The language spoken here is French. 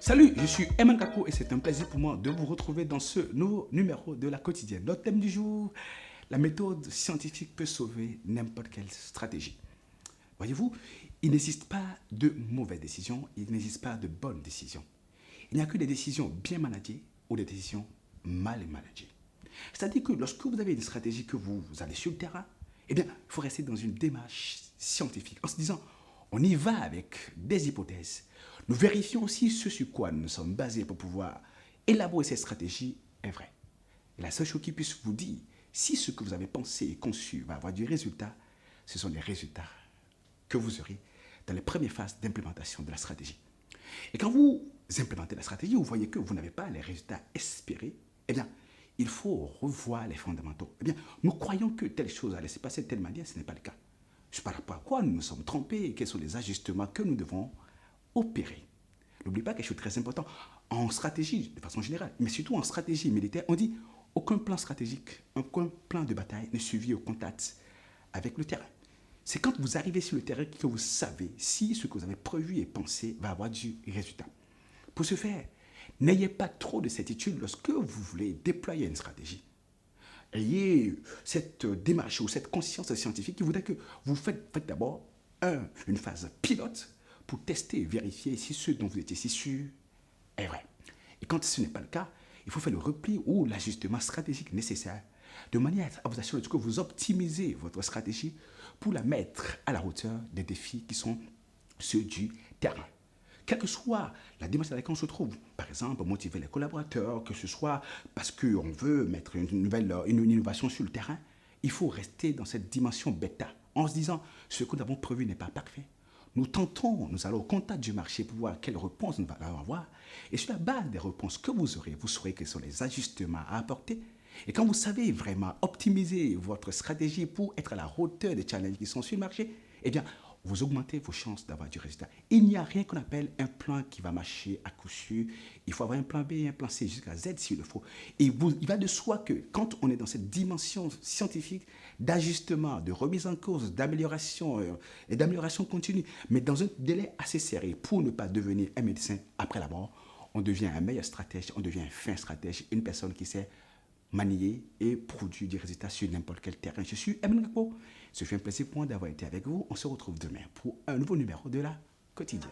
Salut, je suis Eman Kako et c'est un plaisir pour moi de vous retrouver dans ce nouveau numéro de la quotidienne. Notre thème du jour, la méthode scientifique peut sauver n'importe quelle stratégie. Voyez-vous, il n'existe pas de mauvaises décisions, il n'existe pas de bonnes décisions. Il n'y a que des décisions bien managées ou des décisions mal managées. C'est-à-dire que lorsque vous avez une stratégie que vous allez sur le terrain, eh bien, il faut rester dans une démarche scientifique en se disant, on y va avec des hypothèses. Nous vérifions aussi ce sur quoi nous sommes basés pour pouvoir élaborer cette stratégie est vrai. Et la seule chose qui puisse vous dire si ce que vous avez pensé et conçu va avoir du résultat, ce sont les résultats que vous aurez dans les premières phases d'implémentation de la stratégie. Et quand vous implémentez la stratégie, vous voyez que vous n'avez pas les résultats espérés, eh bien, il faut revoir les fondamentaux. Eh bien, nous croyons que telle chose allait se passer de telle manière, ce n'est pas le cas. Je par rapport à quoi nous nous sommes trompés et quels sont les ajustements que nous devons opérer. N'oubliez pas quelque chose de très important. En stratégie, de façon générale, mais surtout en stratégie militaire, on dit aucun plan stratégique, aucun plan de bataille n'est suivi au contact avec le terrain. C'est quand vous arrivez sur le terrain que vous savez si ce que vous avez prévu et pensé va avoir du résultat. Pour ce faire, n'ayez pas trop de certitude lorsque vous voulez déployer une stratégie. Ayez cette démarche ou cette conscience scientifique qui voudrait que vous faites d'abord une phase pilote pour tester et vérifier si ce dont vous étiez si sûr est vrai. Et quand ce n'est pas le cas, il faut faire le repli ou l'ajustement stratégique nécessaire de manière à vous assurer que vous optimisez votre stratégie pour la mettre à la hauteur des défis qui sont ceux du terrain. Quelle que soit la dimension dans laquelle on se trouve, par exemple, motiver les collaborateurs, que ce soit parce qu'on veut mettre une innovation sur le terrain, il faut rester dans cette dimension bêta, en se disant, ce que nous avons prévu n'est pas parfait. Nous tentons, nous allons au contact du marché pour voir quelle réponse nous allons avoir. Et sur la base des réponses que vous aurez, vous saurez quels sont les ajustements à apporter. Et quand vous savez vraiment optimiser votre stratégie pour être à la hauteur des challenges qui sont sur le marché, eh bien, vous augmentez vos chances d'avoir du résultat. Il n'y a rien qu'on appelle un plan qui va marcher à coup sûr. Il faut avoir un plan B et un plan C jusqu'à Z s'il le faut. Et il va de soi que quand on est dans cette dimension scientifique d'ajustement, de remise en cause, d'amélioration et d'amélioration continue, mais dans un délai assez serré pour ne pas devenir un médecin après la mort, on devient un meilleur stratège, on devient un fin stratège, une personne qui sait manier et produire des résultats sur n'importe quel terrain. Je suis Eman Gakpo. Ce fut un plaisir pour moi d'avoir été avec vous. On se retrouve demain pour un nouveau numéro de la quotidienne.